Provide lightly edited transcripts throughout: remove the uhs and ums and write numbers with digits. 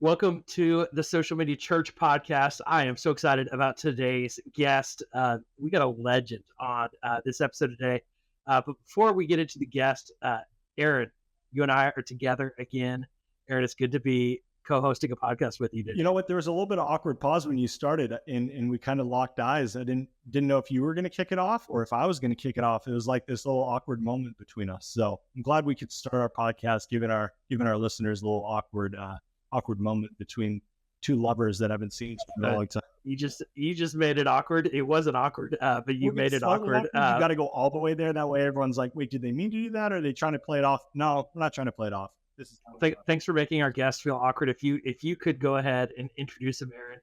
Welcome to the Social Media Church podcast. I am so excited about today's guest. We got a legend on this episode today. But before we get into the guest, Aaron, you and I are together again. Aaron, it's good to be co-hosting a podcast with you today. You know what? There was a little bit of awkward pause when you started, and we kind of locked eyes. I didn't know if you were going to kick it off or if I was going to kick it off. It was like this little awkward moment between us. So I'm glad we could start our podcast, giving our listeners a little awkward moment between two lovers that haven't seen for a long time. You just made it awkward. It wasn't awkward, but you made it awkward. You got to go all the way there. That way everyone's like, wait, did they mean to do that? Or are they trying to play it off? No, we're not trying to play it off. Thanks for making our guests feel awkward. If you could go ahead and introduce him, Aaron,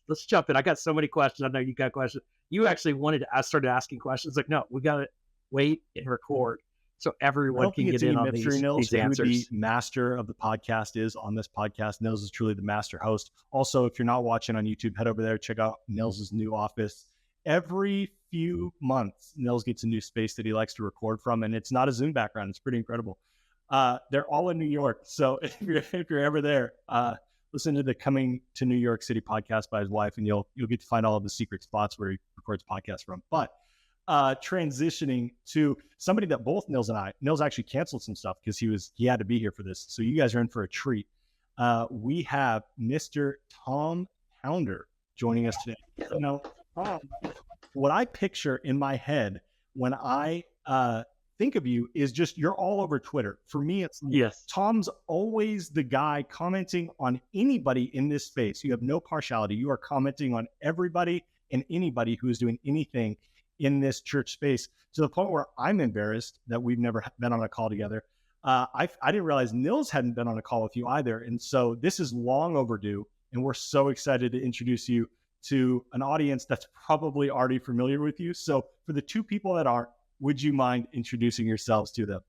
let's jump in. I got so many questions. I know you got questions. You actually I started asking questions. Like, no, we got to wait and record so everyone can get in on these answers. Who the master of the podcast is on this podcast. Nils is truly the master host. Also, if you're not watching on YouTube, head over there, check out Nils' new office. Every few months, Nils gets a new space that he likes to record from, and it's not a Zoom background. It's pretty incredible. They're all in New York. So if you're ever there, listen to the Coming to New York City podcast by his wife, and you'll get to find all of the secret spots where he records podcasts from. But transitioning to somebody that both Nils actually canceled some stuff because he had to be here for this. So you guys are in for a treat. We have Mr. Tom Pounder joining us today. You know, what I picture in my head when I think of you is just you're all over Twitter. For me, it's yes. Tom's always the guy commenting on anybody in this space. You have no partiality. You are commenting on everybody and anybody who is doing anything in this church space, to the point where I'm embarrassed that we've never been on a call together. I didn't realize Nils hadn't been on a call with you either. And so this is long overdue. And we're so excited to introduce you to an audience that's probably already familiar with you. So for the two people that aren't, would you mind introducing yourselves to them?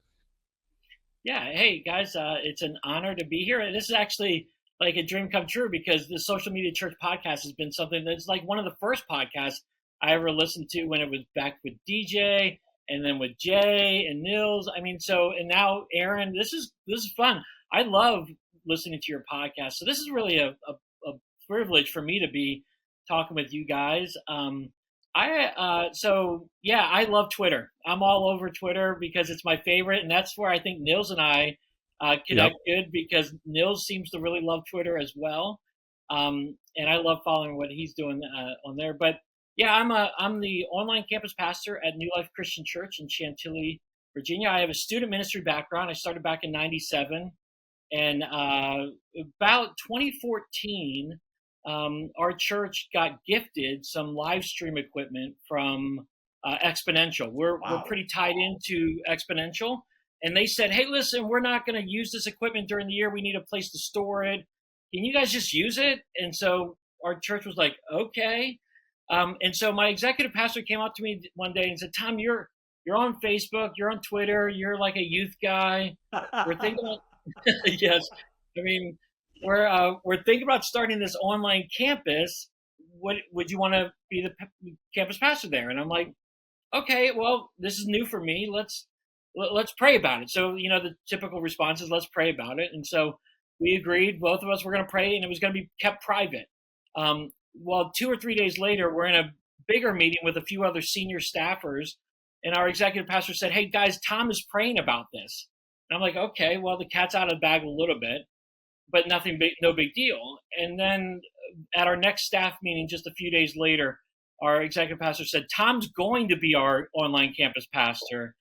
Yeah. Hey, guys, it's an honor to be here. And this is actually like a dream come true because the Social Media Church podcast has been something that's like one of the first podcasts I ever listened to when it was back with DJ and then with Jay and Nils. I mean, and now Aaron, this is fun. I love listening to your podcast. So this is really a privilege for me to be talking with you guys. I love Twitter. I'm all over Twitter because it's my favorite. And that's where I think Nils and I connect good because Nils seems to really love Twitter as well. And I love following what he's doing on there. But yeah, I'm the online campus pastor at New Life Christian Church in Chantilly, Virginia. I have a student ministry background. I started back in '97, and about 2014, our church got gifted some live stream equipment from Exponential. We're pretty tied into Exponential, and they said, "Hey, listen, we're not going to use this equipment during the year. We need a place to store it. Can you guys just use it?" And so our church was like, "Okay." And so my executive pastor came up to me one day and said, "Tom, you're on Facebook, you're on Twitter, you're like a youth guy. We're thinking about yes, I mean we're thinking about starting this online campus. Would you want to be the campus pastor there?" And I'm like, "Okay, well, this is new for me. Let's pray about it." So the typical response is, "Let's pray about it." And so we agreed. Both of us were going to pray, and it was going to be kept private. Well, 2 or 3 days later, we're in a bigger meeting with a few other senior staffers, and our executive pastor said, "Hey, guys, Tom is praying about this." And I'm like, "Okay, well, the cat's out of the bag a little bit, but no big deal." And then at our next staff meeting, just a few days later, our executive pastor said, "Tom's going to be our online campus pastor."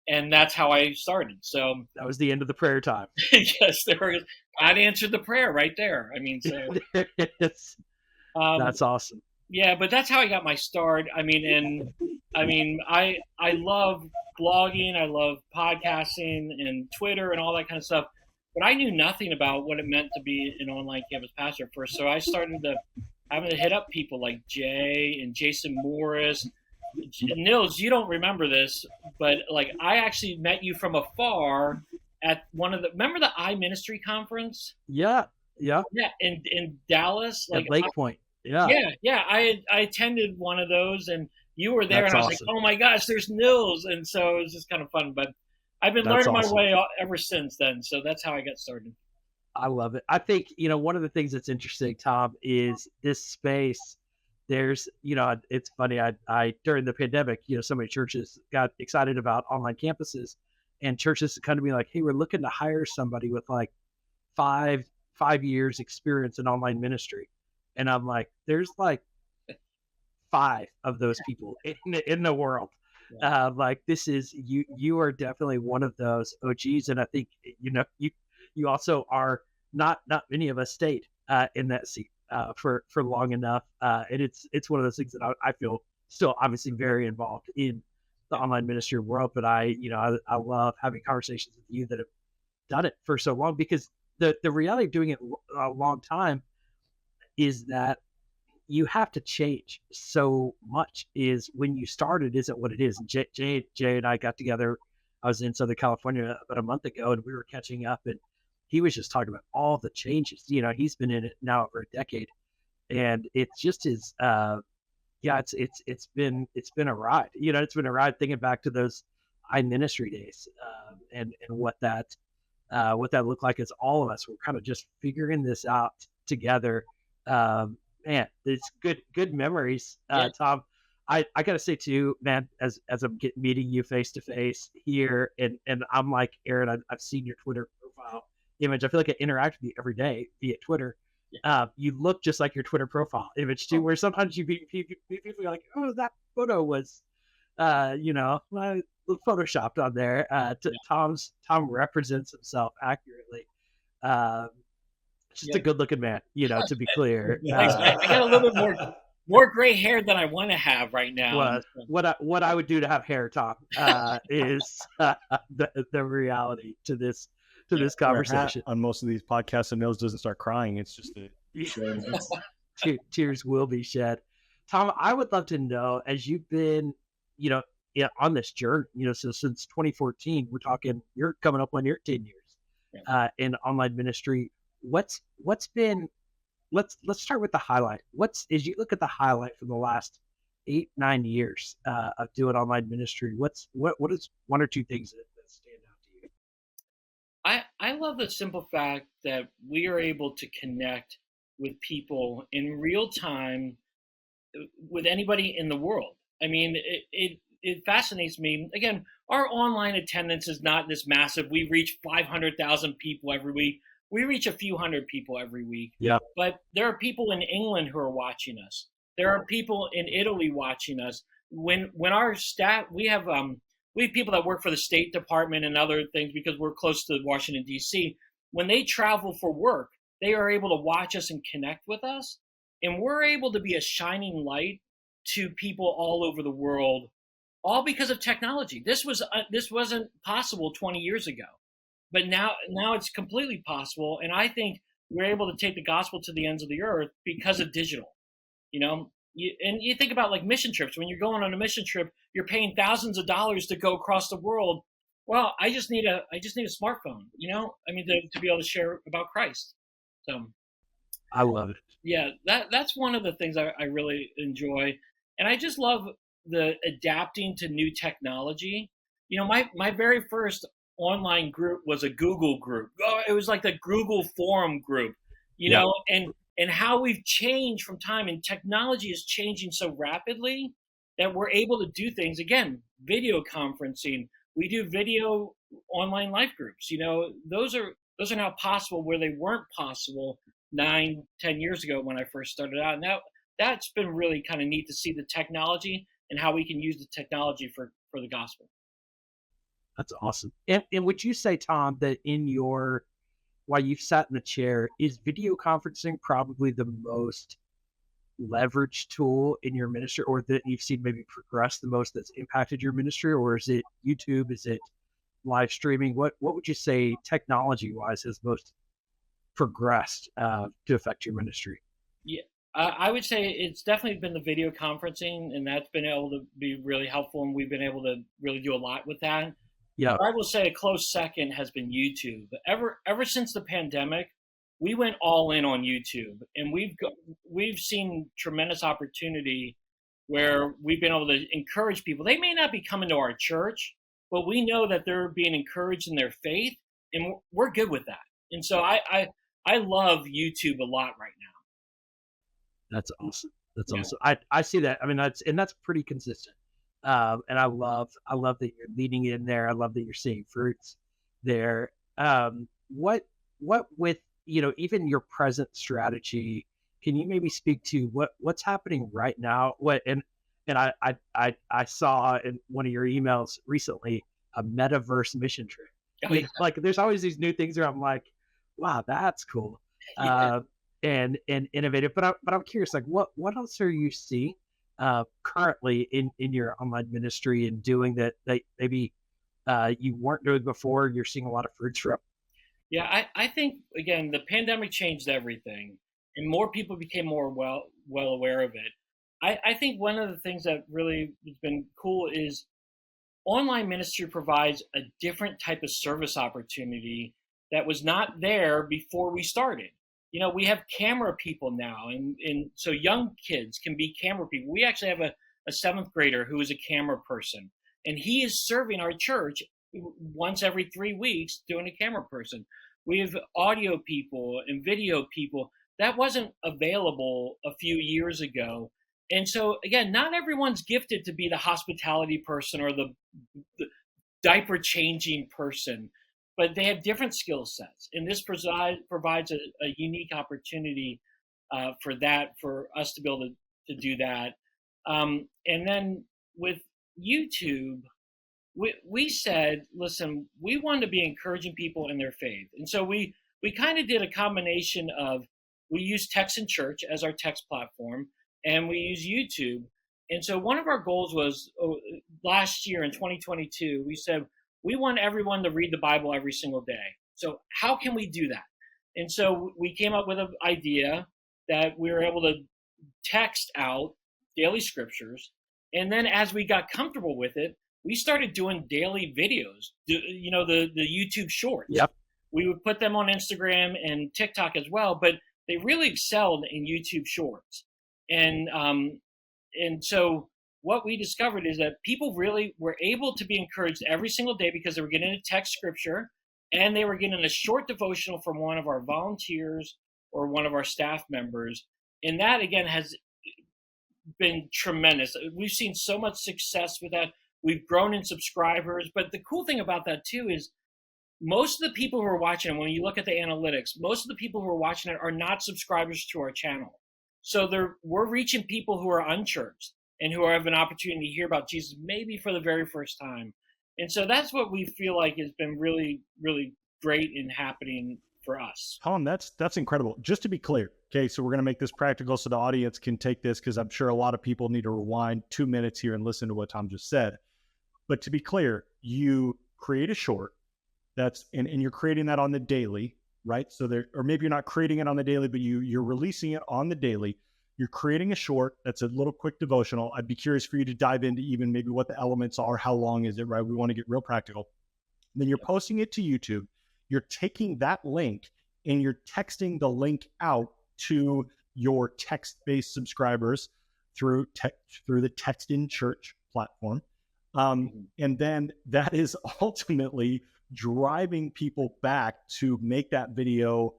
And that's how I started. So that was the end of the prayer time. Yes, God answered the prayer right there. I mean, so that's awesome. Yeah, but that's how I got my start. I love blogging, I love podcasting and Twitter and all that kind of stuff. But I knew nothing about what it meant to be an online campus pastor at first. So I started having to hit up people like Jay and Jason Morris. Nils, you don't remember this, but like I actually met you from afar at remember the iMinistry conference? Yeah. In Dallas, like at Lake Point. Yeah. I attended one of those, and you were there, That's and I was awesome. like, "Oh my gosh, there's Nils!" And so it was just kind of fun. But I've been learning my way ever since then. So that's how I got started. I love it. I think, one of the things that's interesting, Tom, is this space. There's, it's funny. I during the pandemic, so many churches got excited about online campuses, and churches come to me like, "Hey, we're looking to hire somebody with like five five years experience in online ministry," and I'm like, "There's like five of those people in the world." Like this is you are definitely one of those OGs, and I think you also are not many of us stayed in that seat for long enough, and it's one of those things that I feel still obviously very involved in the online ministry world, but I love having conversations with you that have done it for so long, because the reality of doing it a long time is that you have to change so much. Is when you started isn't what it is. And Jay and I got together. I was in Southern California about a month ago, and we were catching up, and he was just talking about all the changes. He's been in it now over a decade, and it's just his. Yeah, it's been a ride. It's been a ride thinking back to those iMinistry days, and what that looked like as all of us were kind of just figuring this out together. Man, it's good memories, Tom. I gotta say too, man, as I'm meeting you face to face here, and I'm like, Aaron, I've seen your Twitter profile image. I feel like I interact with you every day via Twitter. You look just like your Twitter profile image too, where sometimes you meet people are like, oh, that photo was photoshopped on there. Tom represents himself accurately. Just a good looking man, to be clear. Thanks. I got a little bit more gray hair than I want to have right now. What I would do to have hair, Tom, is the reality to this conversation. On most of these podcasts, and Nils doesn't start crying. It's just tears will be shed. Tom, I would love to know, as you've been, on this journey, so since 2014, we're talking, you're coming up on your 10 years in online ministry. What's been, let's start with the highlight. As you look at the highlight from the last 8-9 years of doing online ministry, what is one or two things that stand out to you? I love the simple fact that we are able to connect with people in real time with anybody in the world. I mean, it fascinates me. Again, our online attendance is not this massive. We reach 500,000 people every week. We reach a few hundred people every week. Yeah. But there are people in England who are watching us. There are people in Italy watching us. When our staff, we have people that work for the State Department and other things because we're close to Washington, D.C. When they travel for work, they are able to watch us and connect with us. And we're able to be a shining light to people all over the world, all because of technology. This wasn't possible 20 years ago. But now it's completely possible. And I think we're able to take the gospel to the ends of the earth because of digital. And you think about like mission trips. When you're going on a mission trip, you're paying thousands of dollars to go across the world. Well, I just need a smartphone, to be able to share about Christ. So I love it. Yeah, that's one of the things I really enjoy. And I just love the adapting to new technology. My very first online group was a Google group. It was like the Google forum group, and how we've changed from time, and technology is changing so rapidly that we're able to do things. Again, video conferencing, we do video online life groups. Those are now possible where they weren't possible 9-10 years ago when I first started out. And that's been really kind of neat to see the technology and how we can use the technology for the gospel. That's awesome. And would you say, Tom, that while you've sat in the chair, is video conferencing probably the most leveraged tool in your ministry, or that you've seen maybe progress the most that's impacted your ministry? Or is it YouTube? Is it live streaming? What would you say technology-wise has most progressed to affect your ministry? Yeah, I would say it's definitely been the video conferencing, and that's been able to be really helpful, and we've been able to really do a lot with that. Yeah, I will say a close second has been YouTube. Ever since the pandemic, we went all in on YouTube, and we've seen tremendous opportunity where we've been able to encourage people. They may not be coming to our church, but we know that they're being encouraged in their faith, and we're good with that. And so I I love YouTube a lot right now. That's awesome. That's Yeah. awesome. I see that. I mean, that's pretty consistent. And I love that you're leading in there. I love that you're seeing fruits there. What with, even your present strategy, can you maybe speak to what's happening right now? I saw in one of your emails recently a metaverse mission trip. Oh, yeah. Like there's always these new things where I'm like, wow, that's cool. Yeah. And innovative. But I'm curious, like what else are you seeing currently in your online ministry and doing that maybe you weren't doing before, and you're seeing a lot of fruits from? Yeah, I think again the pandemic changed everything, and more people became more well aware of it. I think one of the things that really has been cool is online ministry provides a different type of service opportunity that was not there before we started. We have camera people now, and so young kids can be camera people. We actually have a seventh grader who is a camera person, and he is serving our church once every 3 weeks doing a camera person. We have audio people and video people that wasn't available a few years ago. And so again, not everyone's gifted to be the hospitality person or the diaper changing person, but they have different skill sets. And this provides a unique opportunity for us to be able to do that. And then with YouTube, we said, listen, we wanted to be encouraging people in their faith. And so we kind of did a combination of, we use Text in Church as our text platform, and we use YouTube. And so one of our goals was last year in 2022, we said, we want everyone to read the Bible every single day. So how can we do that? And so we came up with an idea that we were able to text out daily scriptures. And then as we got comfortable with it, we started doing daily videos, the YouTube shorts. Yep. We would put them on Instagram and TikTok as well, but they really excelled in YouTube shorts. And so what we discovered is that people really were able to be encouraged every single day because they were getting a text scripture, and they were getting a short devotional from one of our volunteers or one of our staff members. And that, again, has been tremendous. We've seen so much success with that. We've grown in subscribers. But the cool thing about that, too, is most of the people who are watching, when you look at the analytics, most of the people who are watching it are not subscribers to our channel. So we're reaching people who are unchurched and who have an opportunity to hear about Jesus maybe for the very first time. And so that's what we feel like has been really, really great in happening for us. Tom, that's incredible. Just to be clear, okay, so we're going to make this practical so the audience can take this, because I'm sure a lot of people need to rewind 2 minutes here and listen to what Tom just said. But to be clear, you create a short and you're creating that on the daily, right? So or maybe you're not creating it on the daily, but you're releasing it on the daily. You're creating a short that's a little quick devotional. I'd be curious for you to dive into even maybe what the elements are, how long is it, right? We want to get real practical. And then you're posting it to YouTube. You're taking that link and you're texting the link out to your text-based subscribers through the Text in Church platform. And then that is ultimately driving people back to make that video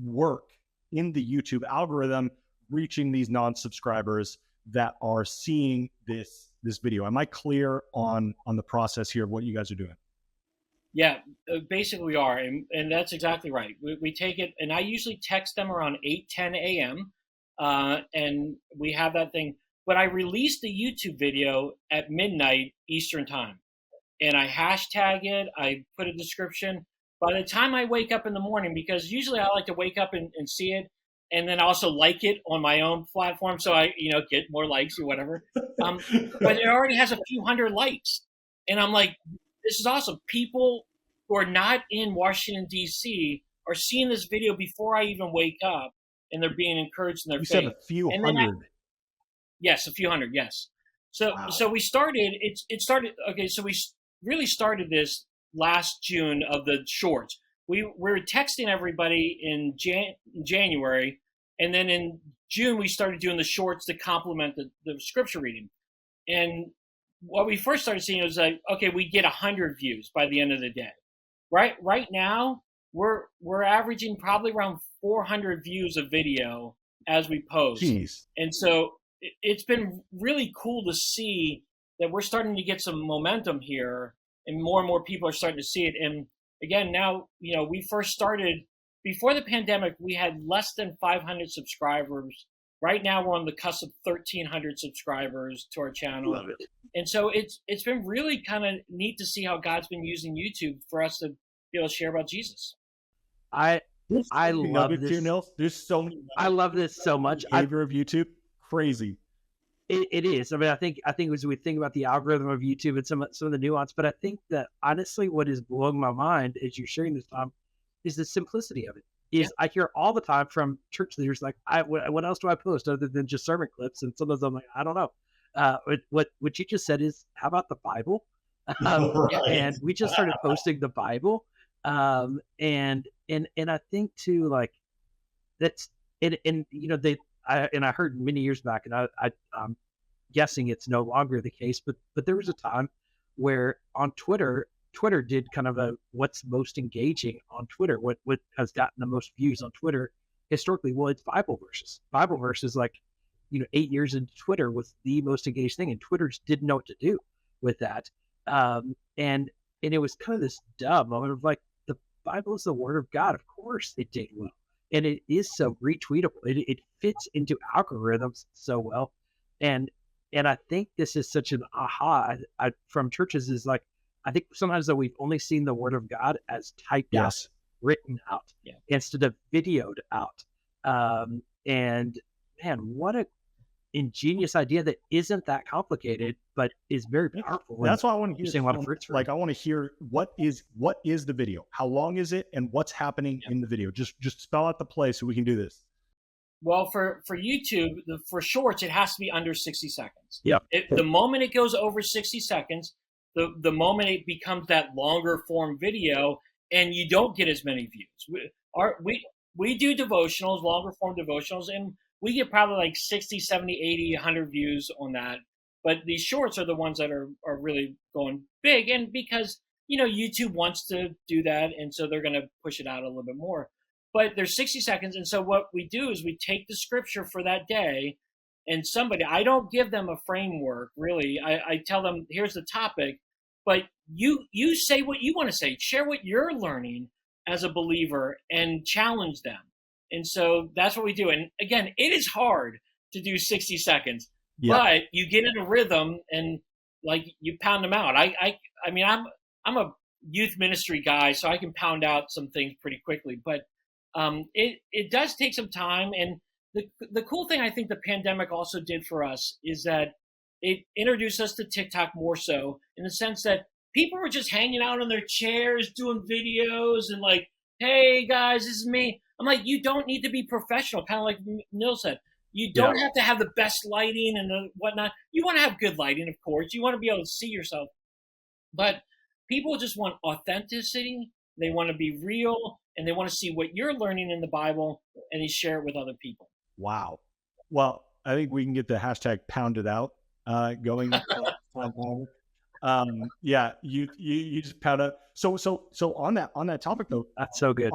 work in the YouTube algorithm, reaching these non-subscribers that are seeing this video. Am I clear on the process here of what you guys are doing? Yeah, basically we are. And that's exactly right. We take it, and I usually text them around 8:10 a.m. And we have that thing. But I released the YouTube video at midnight Eastern time. And I hashtag it, I put a description. By the time I wake up in the morning, because usually I like to wake up and see it, and then also like it on my own platform, so I get more likes or whatever. But it already has a few hundred likes, and I'm like, this is awesome. People who are not in Washington D.C. are seeing this video before I even wake up, and they're being encouraged in their faith. You said a few hundred. Yes, a few hundred. Yes. So wow. So we started. It started. Okay, so we really started this last June of the shorts. We were texting everybody in January, and then in June we started doing the shorts to complement the scripture reading. And what we first started seeing was like, okay, we get 100 views by the end of the day. Right now, we're averaging probably around 400 views of video as we post. Jeez. And so it's been really cool to see that we're starting to get some momentum here, and more people are starting to see it. And again, now, we first started before the pandemic, we had less than 500 subscribers. Right now we're on the cusp of 1,300 subscribers to our channel. Love it. And so it's been really kind of neat to see how God's been using YouTube for us to be able to share about Jesus. I love this. Here, Nils. There's so many. I love this so much. Behavior of YouTube, crazy. It is. I mean, I think as we think about the algorithm of YouTube and some of the nuance, but I think that honestly, what is blowing my mind as you're sharing this, Tom, is the simplicity of it. I hear all the time from church leaders like, what else do I post other than just sermon clips? And sometimes I'm like, I don't know. What you just said is, how about the Bible? And we just started posting the Bible, and I think too, like, that's I heard many years back, and I'm guessing it's no longer the case, but there was a time where on Twitter did kind of a what's most engaging on Twitter, what has gotten the most views on Twitter historically. Well, it's Bible verses. Bible verses, like, 8 years into Twitter was the most engaged thing, and Twitter just didn't know what to do with that. And it was kind of this dumb moment of like, the Bible is the word of God. Of course it did well. And it is so retweetable. It fits into algorithms so well. And I think this is such an aha from churches, is like, I think sometimes that we've only seen the word of God as typed out, written out, instead of videoed out. And man, what a ingenious idea that isn't that complicated, but is very powerful. That's why I want to hear. Seeing a lot of fruits. Like, I want to hear what is the video, how long is it, and what's happening in the video. Just spell out the play so we can do this. Well, for YouTube, for shorts, it has to be under 60 seconds. Yeah. The moment it goes over 60 seconds, the moment it becomes that longer form video, and you don't get as many views. We do devotionals, longer form devotionals, and we get probably like 60, 70, 80, 100 views on that. But these shorts are the ones that are really going big. And because, YouTube wants to do that, and so they're going to push it out a little bit more. But there's 60 seconds. And so what we do is we take the scripture for that day, and I don't give them a framework, really. I tell them, here's the topic, but you say what you want to say. Share what you're learning as a believer and challenge them. And so that's what we do. And again, it is hard to do 60 seconds, but you get in a rhythm and like you pound them out. I mean, I'm a youth ministry guy, so I can pound out some things pretty quickly, but it does take some time. And the cool thing I think the pandemic also did for us is that it introduced us to TikTok more so, in the sense that people were just hanging out on their chairs doing videos and like, hey guys, this is me. I'm like, you don't need to be professional, kind of like Neil said. You don't have to have the best lighting and the whatnot. You want to have good lighting, of course. You want to be able to see yourself. But people just want authenticity. They want to be real, and they want to see what you're learning in the Bible, and you share it with other people. Wow. Well, I think we can get the hashtag pounded out going. You just pound out. So on that topic though, that's so good.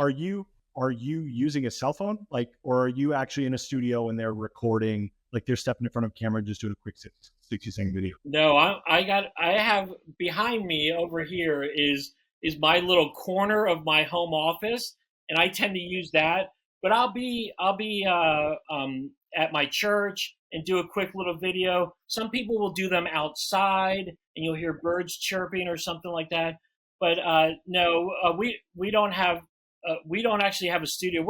Are you using a cell phone, like, or are you actually in a studio and they're recording, like they're stepping in front of a camera and just doing a quick 60-second video? No, I have behind me over here is my little corner of my home office, and I tend to use that. But I'll be at my church and do a quick little video. Some people will do them outside, and you'll hear birds chirping or something like that. But no, we don't actually have a studio.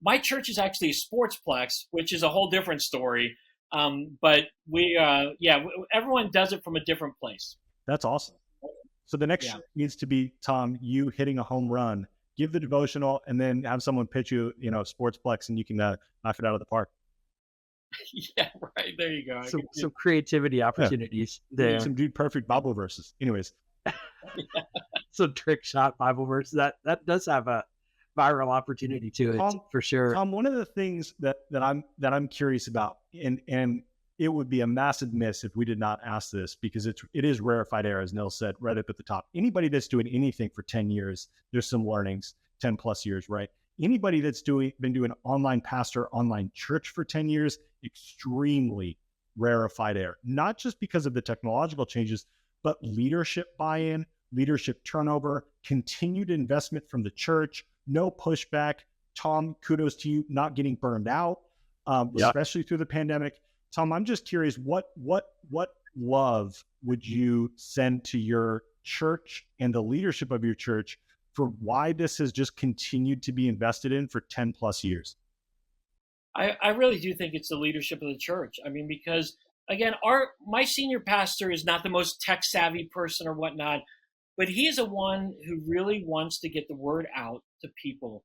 My church is actually a sportsplex, which is a whole different story. But everyone does it from a different place. That's awesome. So the next needs to be, Tom, you hitting a home run. Give the devotional, and then have someone pitch you, sportsplex, and you can knock it out of the park. Yeah, right. There you go. Some creativity opportunities there. Some dude perfect Bible verses. Anyways, some trick shot Bible verses that does have a viral opportunity to it, for sure. Tom, one of the things that I'm curious about, and it would be a massive miss if we did not ask this, because it is rarefied air, as Neil said right up at the top. Anybody that's doing anything for 10 years, there's some learnings. 10 plus years, right? Anybody that's been doing online pastor, online church for 10 years, extremely rarefied air, not just because of the technological changes, but leadership buy-in, leadership turnover, continued investment from the church, no pushback. Tom, kudos to you, not getting burned out, especially through the pandemic. Tom, I'm just curious, what love would you send to your church and the leadership of your church for why this has just continued to be invested in for 10 plus years? I really do think it's the leadership of the church. I mean, because again, my senior pastor is not the most tech savvy person or whatnot, but he is the one who really wants to get the word out to people.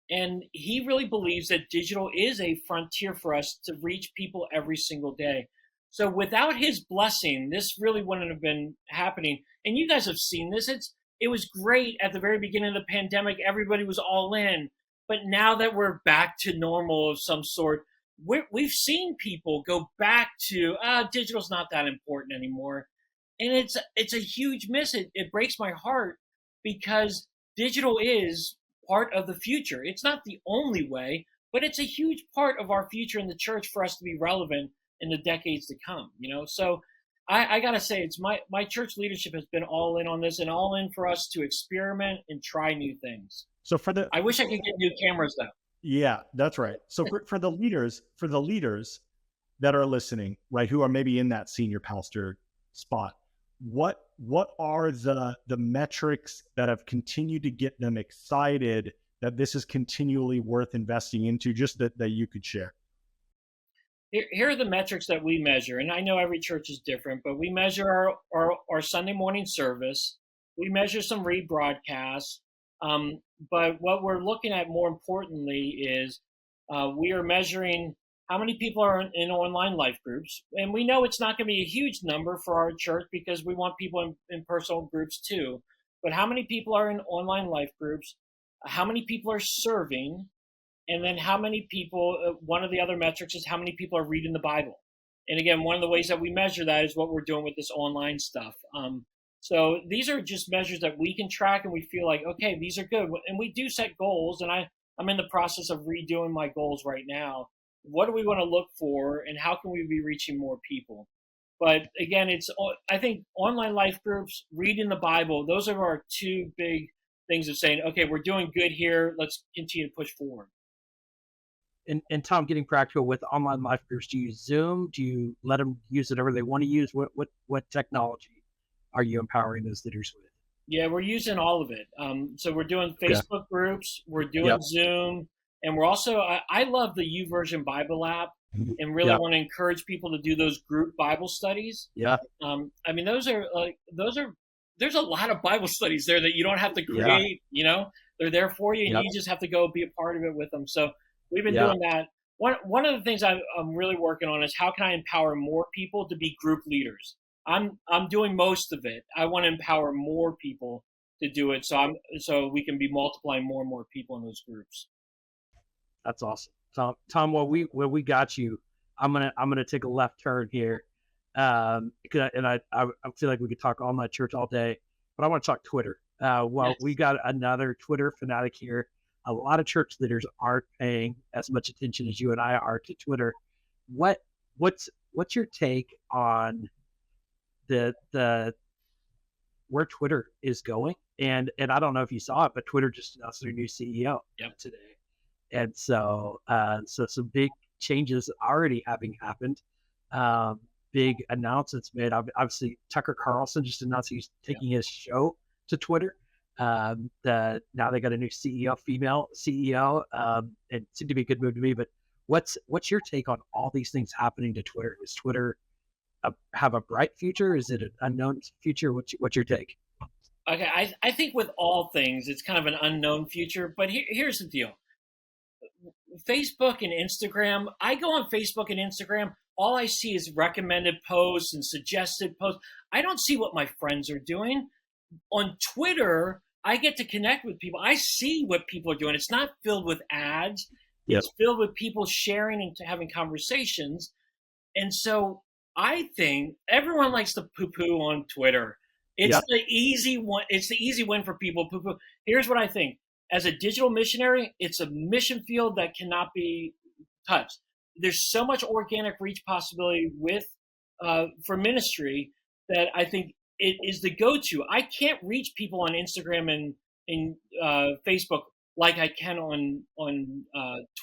And he really believes that digital is a frontier for us to reach people every single day. So without his blessing, this really wouldn't have been happening. And you guys have seen this. It was great at the very beginning of the pandemic. Everybody was all in. But now that we're back to normal of some sort, we've seen people go back to digital's not that important anymore. And it's a huge miss. It breaks my heart because digital is part of the future. It's not the only way, but it's a huge part of our future in the church for us to be relevant in the decades to come, So I gotta say, it's my church leadership has been all in on this and all in for us to experiment and try new things. So I wish I could get new cameras though. Yeah, that's right. So for the leaders that are listening, right, who are maybe in that senior pastor spot, what are the metrics that have continued to get them excited that this is continually worth investing into, just that you could share? Here are the metrics that we measure, and I know every church is different, but we measure our Sunday morning service. We measure some rebroadcasts. But what we're looking at more importantly is we are measuring how many people are in online life groups. And we know it's not going to be a huge number for our church because we want people in personal groups too. But how many people are in online life groups? How many people are serving? And then how many people, one of the other metrics is how many people are reading the Bible. And again, one of the ways that we measure that is what we're doing with this online stuff. So these are just measures that we can track and we feel like, okay, these are good. And we do set goals. And I'm in the process of redoing my goals right now. What do we want to look for and how can we be reaching more people? But again, I think online life groups, reading the Bible, those are our two big things of saying, okay, we're doing good here. Let's continue to push forward. And Tom, getting practical with online life groups, do you use Zoom? Do you let them use whatever they want to use? What technology are you empowering those leaders with? Yeah, we're using all of it. So we're doing Facebook groups, we're doing Zoom, and we're also, I love the YouVersion Bible app and really want to encourage people to do those group Bible studies. Yeah. I mean, there's a lot of Bible studies there that you don't have to create, they're there for you and you just have to go be a part of it with them. So we've been doing that. One of the things I'm really working on is how can I empower more people to be group leaders? I'm doing most of it. I want to empower more people to do it, so we can be multiplying more and more people in those groups. That's awesome, Tom. While we got you, I'm gonna take a left turn here, I feel like we could talk all night church all day, but I want to talk Twitter. We got another Twitter fanatic here. A lot of church leaders aren't paying as much attention as you and I are to Twitter. What's your take on the where Twitter is going? And I don't know if you saw it, but Twitter just announced their new CEO today. And so some big changes already having happened. Big announcements made. Obviously, Tucker Carlson just announced he's taking his show to Twitter. Now they got a new CEO, female CEO. It seemed to be a good move to me. But what's your take on all these things happening to Twitter? Is Twitter have a bright future? Is it an unknown future? What's your take? Okay, I think with all things, it's kind of an unknown future. But here's the deal. Facebook and Instagram, I go on Facebook and Instagram, all I see is recommended posts and suggested posts. I don't see what my friends are doing. On Twitter, I get to connect with people. I see what people are doing. It's not filled with ads. It's filled with people sharing and having conversations. And so I think everyone likes to poo-poo on Twitter. It's the easy one. It's the easy win for people. Poo-poo. Here's what I think. as a digital missionary, it's a mission field that cannot be touched. There's so much organic reach possibility with for ministry that I think it is the go-to. I can't reach people on Instagram and Facebook like I can on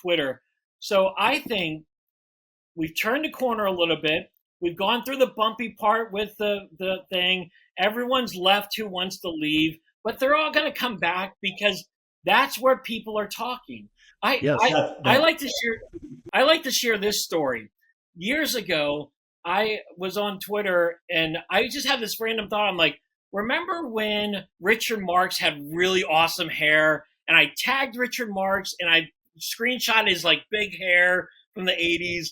Twitter. So I think we've turned the corner a little bit. We've gone through the bumpy part with the thing. Everyone's left who wants to leave, but they're all going to come back because that's where people are talking. Yes. I like to share this story. Years ago, I was on Twitter and I just had this random thought. I'm like, remember when Richard Marx had really awesome hair? And I tagged Richard Marx and I screenshot his like big hair from the 80s.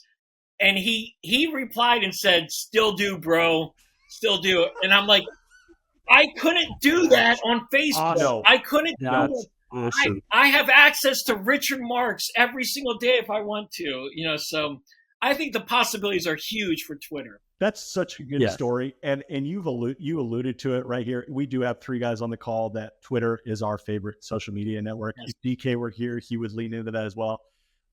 And he replied and said, "Still do, bro. Still do." And I'm like, I couldn't do that on Facebook. Awesome. I couldn't do That's it. awesome. I have access to Richard Marx every single day if I want to, so I think the possibilities are huge for Twitter. That's such a good story. And you alluded to it right here. We do have 3 guys on the call that Twitter is our favorite social media network. Yes. If DK were here, he would lean into that as well.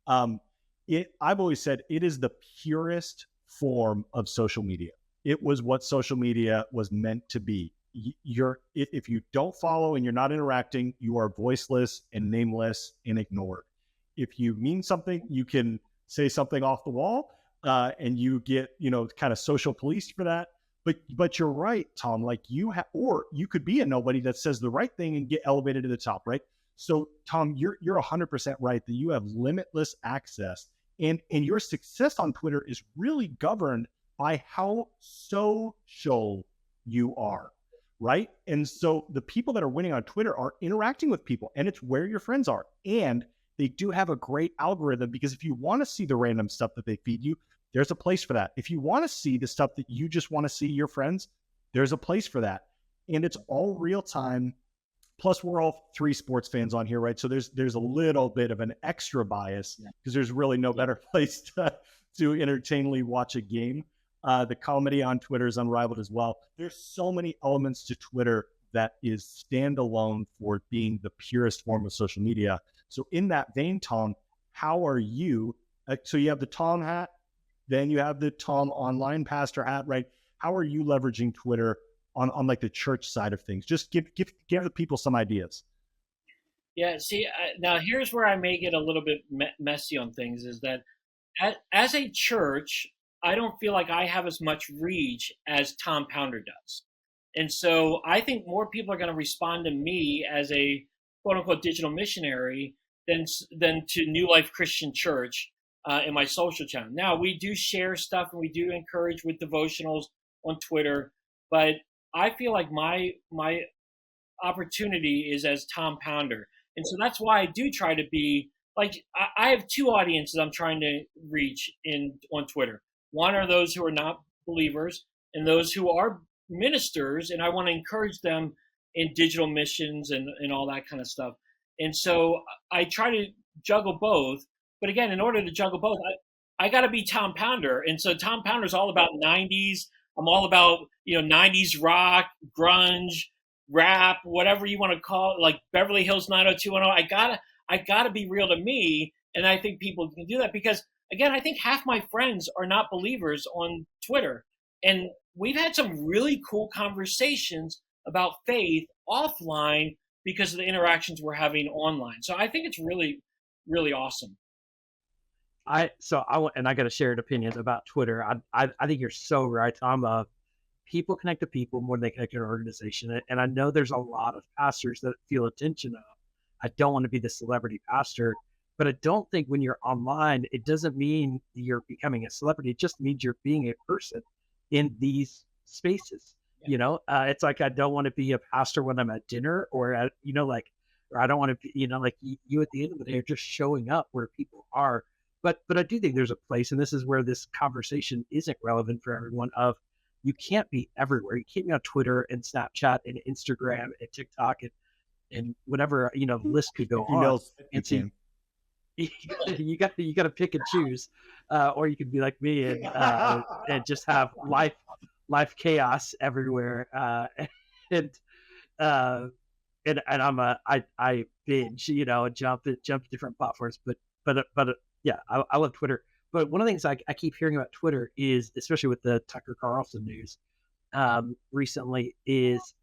I've always said it is the purest form of social media. It was what social media was meant to be. If you don't follow and you're not interacting, you are voiceless and nameless and ignored. If you mean something, you can say something off the wall, and you get, kind of social police for that. But you're right, Tom, like or you could be a nobody that says the right thing and get elevated to the top, right? So Tom, you're 100% right that you have limitless access, and your success on Twitter is really governed by how social you are, right? And so the people that are winning on Twitter are interacting with people, and it's where your friends are. And they do have a great algorithm, because if you want to see the random stuff that they feed you, there's a place for that. If you want to see the stuff that you just want to see your friends, there's a place for that. And it's all real time. Plus, we're all 3 sports fans on here, right? So there's a little bit of an extra bias, because there's really no better place to entertainingly watch a game. The comedy on Twitter is unrivaled as well. There's so many elements to Twitter that is standalone for being the purest form of social media. So in that vein, Tom, how are you? So you have the Tom hat, then you have the Tom online pastor hat, right? How are you leveraging Twitter on like the church side of things? Just give the people some ideas. Yeah, see, now here's where I may get a little bit messy on things, is that as a church, I don't feel like I have as much reach as Tom Pounder does. And so I think more people are going to respond to me as a quote unquote digital missionary than to New Life Christian Church in my social channel. Now, we do share stuff and we do encourage with devotionals on Twitter, but I feel like my opportunity is as Tom Pounder. And so that's why I do try to be like, I have 2 audiences I'm trying to reach on Twitter. One are those who are not believers, and those who are ministers, and I want to encourage them in digital missions and all that kind of stuff. And so I try to juggle both. But again, in order to juggle both, I got to be Tom Pounder. And so Tom Pounder is all about 90s. I'm all about 90s rock, grunge, rap, whatever you want to call it, like Beverly Hills 90210. I gotta be real to me, and I think people can do that because, again, I think half my friends are not believers on Twitter, and we've had some really cool conversations about faith offline because of the interactions we're having online. So I think it's really, really awesome. I got to share an opinion about Twitter. I think you're so right. People connect to people more than they connect to an organization, and I know there's a lot of pastors that feel a tension of, I don't want to be the celebrity pastor, but I don't think when you're online, it doesn't mean you're becoming a celebrity. It just means you're being a person in these spaces. Yeah. It's like, I don't want to be a pastor when I'm at dinner or at, or I don't want to be, like you at the end of the day are just showing up where people are. But I do think there's a place, and this is where this conversation isn't relevant for everyone, of you can't be everywhere. You can't be on Twitter and Snapchat and Instagram and TikTok and whatever, the list could go on. And so you got to pick and choose, or you could be like me and just have life chaos everywhere. and I binge, and jump to different platforms, but yeah, I love Twitter. But one of the things I keep hearing about Twitter is, especially with the Tucker Carlson news recently, is,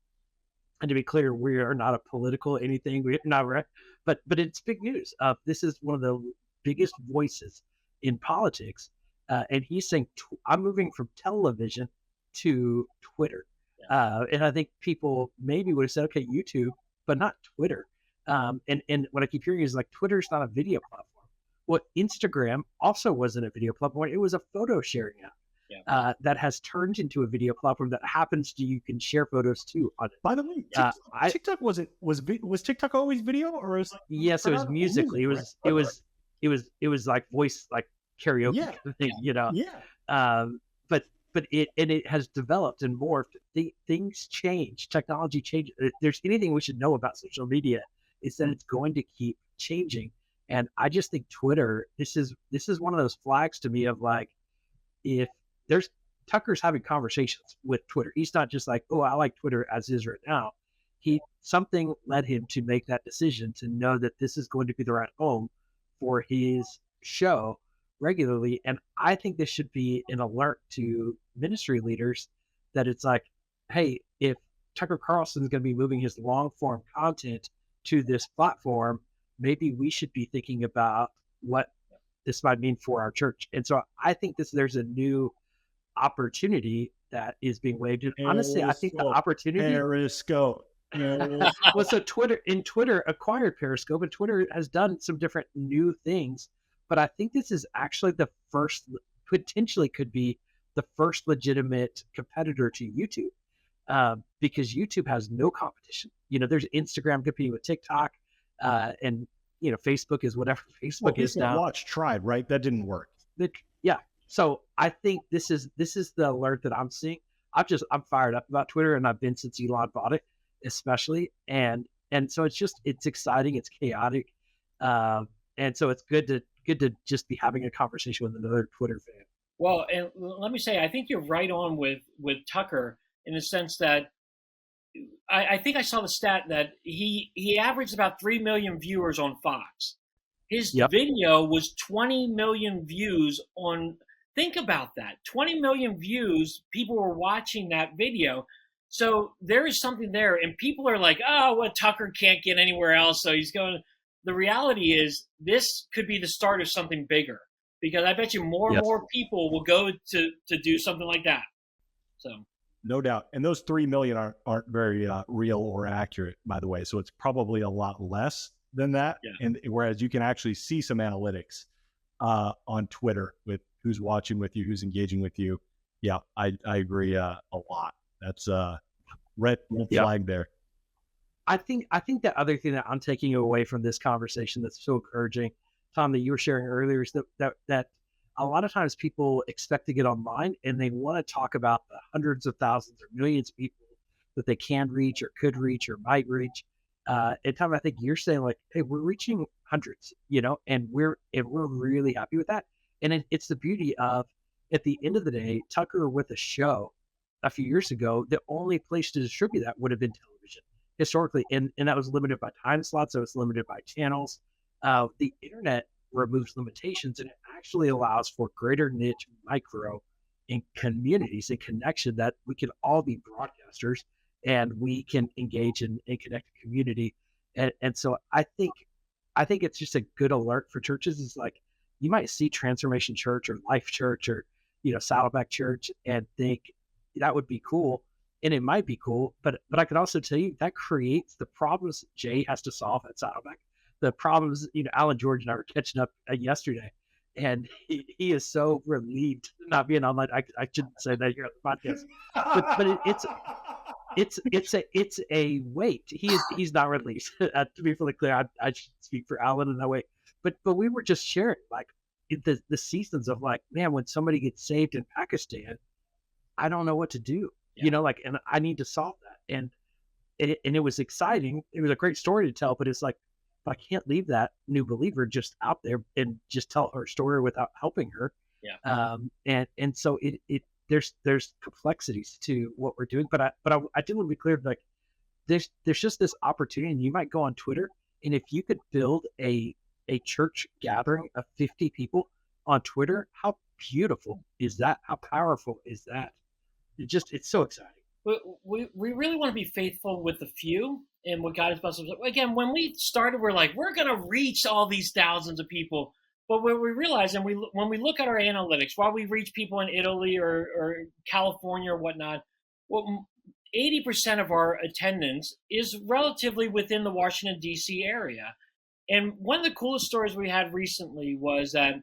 and to be clear, we are not a political anything. We're not right, but it's big news. This is one of the biggest voices in politics, and he's saying I'm moving from television to Twitter, and I think people maybe would have said, okay, YouTube, but not Twitter. And what I keep hearing is like Twitter's not a video platform. Well, Instagram also wasn't a video platform; it was a photo sharing app. That has turned into a video platform that happens to you can share photos too on it. By the way, TikTok was TikTok always video, or was like, yes, it was musically. Music, It was like voice, like karaoke kind of thing, But it has developed and morphed. Things change, technology changes. If there's anything we should know about social media, it's that it's going to keep changing. And I just think Twitter, this is one of those flags to me of like, if there's Tucker's having conversations with Twitter. He's not just like, oh, I like Twitter as is right now. Something led him to make that decision to know that this is going to be the right home for his show regularly. And I think this should be an alert to ministry leaders that it's like, hey, if Tucker Carlson is going to be moving his long form content to this platform, maybe we should be thinking about what this might mean for our church. And so I think there's a new opportunity that is being waved. And honestly, I think the opportunity Periscope. well, so Twitter acquired Periscope, and Twitter has done some different new things. But I think this is actually the first, potentially could be the first legitimate competitor to YouTube, because YouTube has no competition. There's Instagram competing with TikTok, and Facebook is whatever Facebook is now. Watch tried, right? That didn't work. Yeah. So I think this is the alert that I'm seeing. I'm fired up about Twitter, and I've been since Elon bought it, especially. And so it's exciting, it's chaotic, and so it's good to just be having a conversation with another Twitter fan. Well, and let me say, I think you're right on with Tucker in the sense that I think I saw the stat that he averaged about 3 million viewers on Fox. His video was 20 million views on. Think about that. 20 million views, people were watching that video. So there is something there. And people are like, oh, well, Tucker can't get anywhere else, so he's going. The reality is this could be the start of something bigger, because I bet you more and more people will go to do something like that. So no doubt. And those 3 million aren't very real or accurate, by the way. So it's probably a lot less than that. Yeah. And whereas you can actually see some analytics on Twitter with who's watching with you, who's engaging with you. Yeah, I agree a lot. That's red flag there. I think the other thing that I'm taking away from this conversation that's so encouraging, Tom, that you were sharing earlier, is that a lot of times people expect to get online and they want to talk about the hundreds of thousands or millions of people that they can reach or could reach or might reach. And Tom, I think you're saying like, hey, we're reaching hundreds, and we're really happy with that. And it's the beauty of, at the end of the day, Tucker with a show a few years ago, the only place to distribute that would have been television historically. And that was limited by time slots. So it's limited by channels. The internet removes limitations, and it actually allows for greater niche, micro, and communities and connection that we can all be broadcasters and we can engage in and connect a community. And so I think it's just a good alert for churches. It's like, you might see Transformation Church or Life Church or, Saddleback Church and think that would be cool. And it might be cool, but I could also tell you that creates the problems Jay has to solve at Saddleback. The problems, Alan George and I were catching up yesterday, and he is so relieved not being online. I shouldn't say that here on the podcast, but it's a weight. He's not relieved. To be fully clear, I should speak for Alan in that way. But we were just sharing like the seasons of like, man, when somebody gets saved in Pakistan, I don't know what to do. And I need to solve that. And it was exciting. It was a great story to tell, but it's like, I can't leave that new believer just out there and just tell her story without helping her. Yeah. And so there's complexities to what we're doing, but I did want to be clear, like, there's just this opportunity. You might go on Twitter, and if you could build a church gathering of 50 people on Twitter, how beautiful is that? How powerful is that? It's so exciting. We really want to be faithful with the few and what God has blessed us. Again, when we started, we're like, we're going to reach all these thousands of people. But what we realize, and when we look at our analytics, while we reach people in Italy or California or whatnot, well, 80% of our attendance is relatively within the Washington, D.C. area. And one of the coolest stories we had recently was that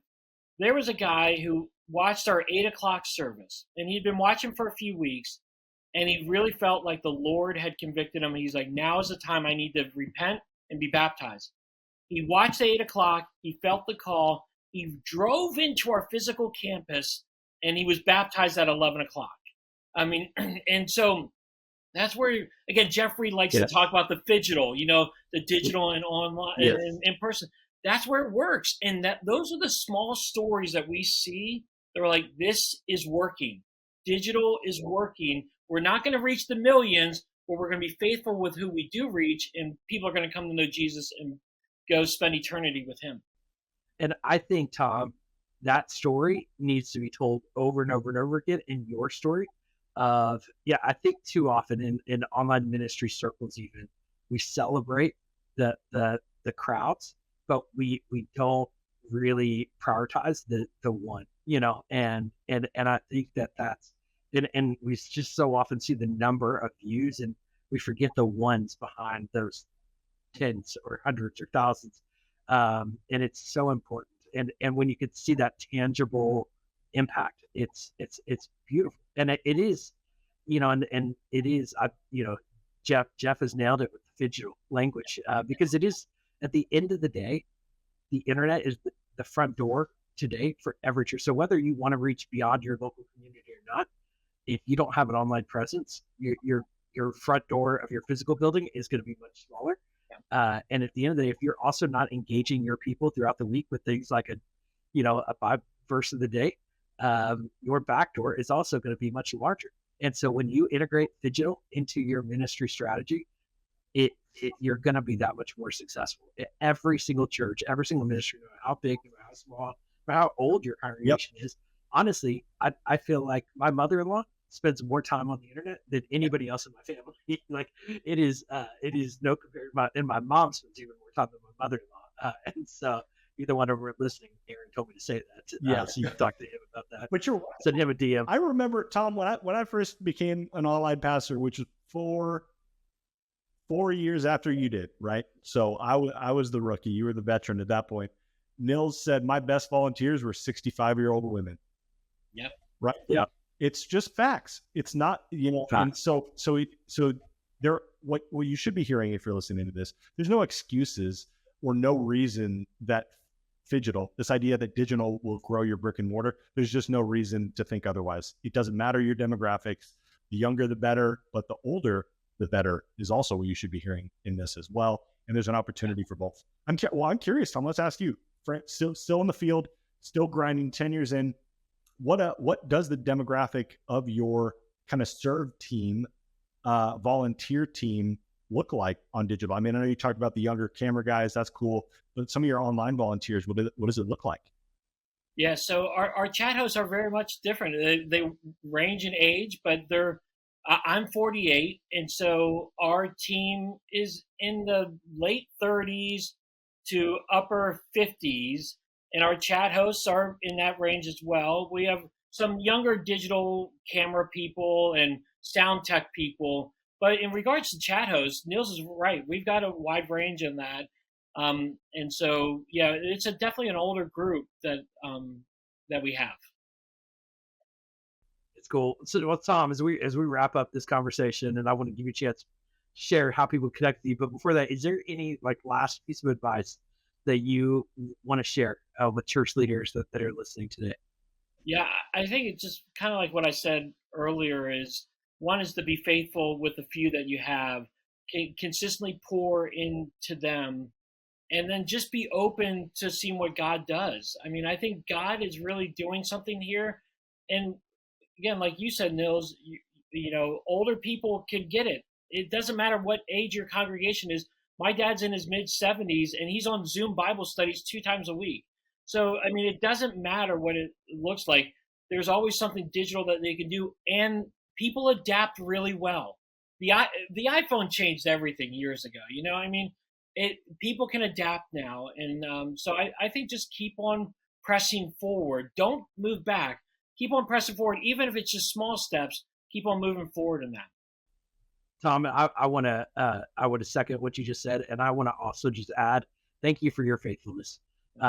there was a guy who watched our 8 o'clock service, and he'd been watching for a few weeks, and he really felt like the Lord had convicted him. He's like, now is the time I need to repent and be baptized. He watched the 8 o'clock. He felt the call. He drove into our physical campus, and he was baptized at 11 o'clock. I mean, and so that's where, again, Jeffrey likes to talk about the phygital, the digital and online and in person. That's where it works. And those are the small stories that we see. They're like, this is working. Digital is working. We're not going to reach the millions, but we're going to be faithful with who we do reach, and people are going to come to know Jesus and go spend eternity with him. And I think, Tom, that story needs to be told over and over and over again in your story I think too often in online ministry circles, even we celebrate the crowds, but we don't really prioritize the one, and I think that's, and we just so often see the number of views and we forget the ones behind those tens or hundreds or thousands. And it's so important. And when you could see that tangible impact, it's beautiful. And it is, and it is, Jeff has nailed it with the digital language, because it is, at the end of the day, the internet is the front door today for every church. So whether you want to reach beyond your local community or not, if you don't have an online presence, your front door of your physical building is going to be much smaller. And at the end of the day, if you're also not engaging your people throughout the week with things like a 5 verse of the day, your back door is also going to be much larger. And so when you integrate digital into your ministry strategy, you're going to be that much more successful. Every single church, every single ministry, no matter how big, no matter how small, no matter how old your congregation is. Honestly, I feel like my mother-in-law spends more time on the internet than anybody else in my family. Like it is no compare. And my mom spends even more time than my mother-in-law. And so either one of them listening, Aaron told me to say that. So you can talk to him about that. But you're send him a DM. I remember, Tom, when I first became an online pastor, which was 4 years after you did, right? So I was the rookie. You were the veteran at that point. Nils said my best volunteers were 65-year-old women. Yep. Right. Yeah. It's just facts. It's not, and so there, what you should be hearing if you're listening to this, there's no excuses or no reason that digital, this idea that digital will grow your brick and mortar, there's just no reason to think otherwise. It doesn't matter your demographics. The younger, the better, but the older, the better is also what you should be hearing in this as well. And there's an opportunity for both. I'm curious, Tom, let's ask you, still in the field, still grinding 10 years in, what does the demographic of your kind of serve team, volunteer team look like on digital? I mean, I know you talked about the younger camera guys, that's cool, but some of your online volunteers, what does it look like? Yeah, so our chat hosts are very much different. They range in age, but I'm 48, and so our team is in the late 30s to upper 50s, and our chat hosts are in that range as well. We have some younger digital camera people and sound tech people, but in regards to chat hosts, Niels is right. We've got a wide range in that, and so yeah, it's definitely an older group that we have. It's cool. So, well, Tom, as we wrap up this conversation, and I want to give you a chance to share how people connect with you. But before that, is there any last piece of advice that you want to share with church leaders that are listening today? Yeah, I think it's just kind of like what I said earlier is one is to be faithful with the few that you have, consistently pour into them, and then just be open to seeing what God does. I mean, I think God is really doing something here. And again, like you said, Nils, older people can get it. it doesn't matter what age your congregation is. My dad's in his mid 70s and he's on Zoom Bible studies 2 times a week. So, I mean, it doesn't matter what it looks like. There's always something digital that they can do, and people adapt really well. The iPhone changed everything years ago. I mean, people can adapt now, and so I think just keep on pressing forward. Don't move back. Keep on pressing forward, even if it's just small steps. Keep on moving forward in that. Tom, I want to second what you just said, and I want to also just add, thank you for your faithfulness.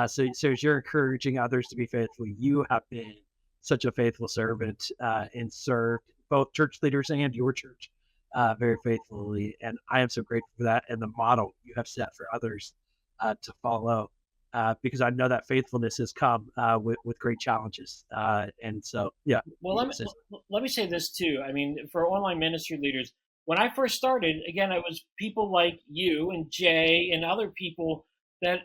So as you're encouraging others to be faithful, you have been such a faithful servant and served both church leaders and your church very faithfully. And I am so grateful for that and the model you have set for others to follow, because I know that faithfulness has come with great challenges. And so, yeah. Well, let me say this too. I mean, for online ministry leaders, when I first started, again, it was people like you and Jay and other people that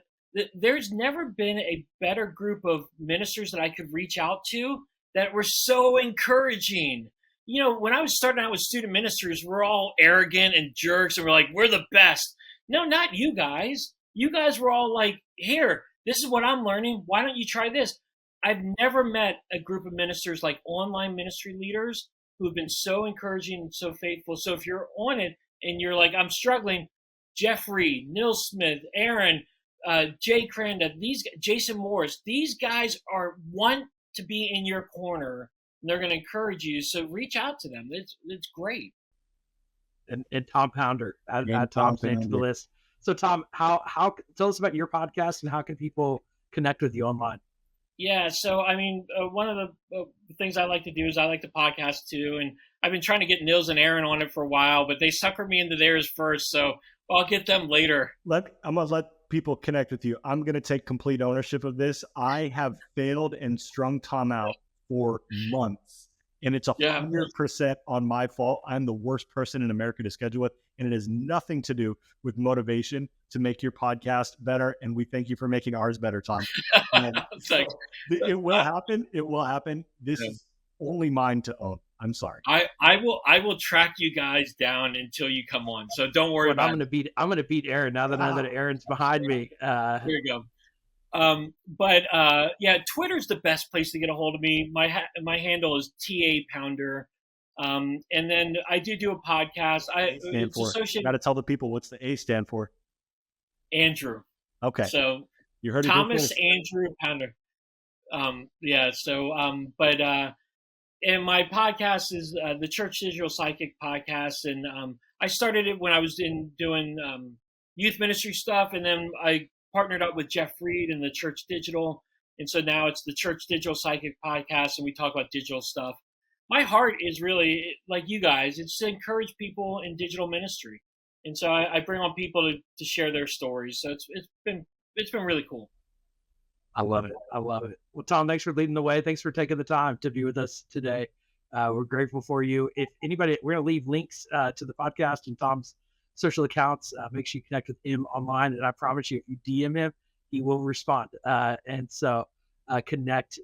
there's never been a better group of ministers that I could reach out to that were so encouraging. When I was starting out with student ministers, we're all arrogant and jerks and we're like, we're the best. No, not you guys. You guys were all like, here, this is what I'm learning. Why don't you try this? I've never met a group of ministers like online ministry leaders who have been so encouraging and so faithful. So if you're on it and you're like, I'm struggling, Jeffrey, Neil Smith, Aaron, Jay Cranda, Jason Morris, these guys want to be in your corner and they're going to encourage you. So reach out to them. It's great. And Tom Pounder, add Tom's name to the list. So Tom, how tell us about your podcast and how can people connect with you online? Yeah, so I mean, one of the things I like to do is I like to podcast too, and I've been trying to get Nils and Aaron on it for a while, but they suckered me into theirs first, so I'll get them later. I'm gonna let people connect with you. I'm gonna take complete ownership of this. I have failed and strung Tom out for months, and it's 100% on my fault. I'm the worst person in America to schedule with, and it has nothing to do with motivation to make your podcast better. And we thank you for making ours better, Tom. It will happen. It will happen. This is only mine to own. I'm sorry. I will track you guys down until you come on. So don't worry about it. I'm gonna beat Aaron now that I know that Aaron's behind me. Here you go. Yeah, Twitter's the best place to get a hold of me. My handle is TA Pounder. And then I do a podcast. Got to tell the people what's the A stand for. Andrew. Okay. So you heard Thomas Andrew Pounder. And my podcast is the Church Digital Psychic Podcast, and I started it when I was doing youth ministry stuff, and then I partnered up with Jeff Reed and the Church Digital, and so now it's the Church Digital Psychic Podcast, and we talk about digital stuff. My heart is really like you guys; it's to encourage people in digital ministry, and so I bring on people to share their stories. So it's been really cool. I love it. Well, Tom, thanks for leading the way. Thanks for taking the time to be with us today. We're grateful for you. If anybody, we're going to leave links to the podcast and Tom's social accounts. Make sure you connect with him online. And I promise you, if you DM him, he will respond. And so connect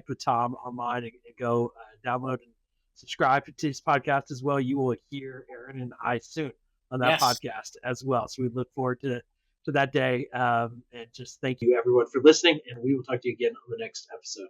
with Tom online and go download and subscribe to his podcast as well. You will hear Aaron and I soon on that podcast as well. So we look forward to that day. And just thank you everyone for listening. And we will talk to you again on the next episode.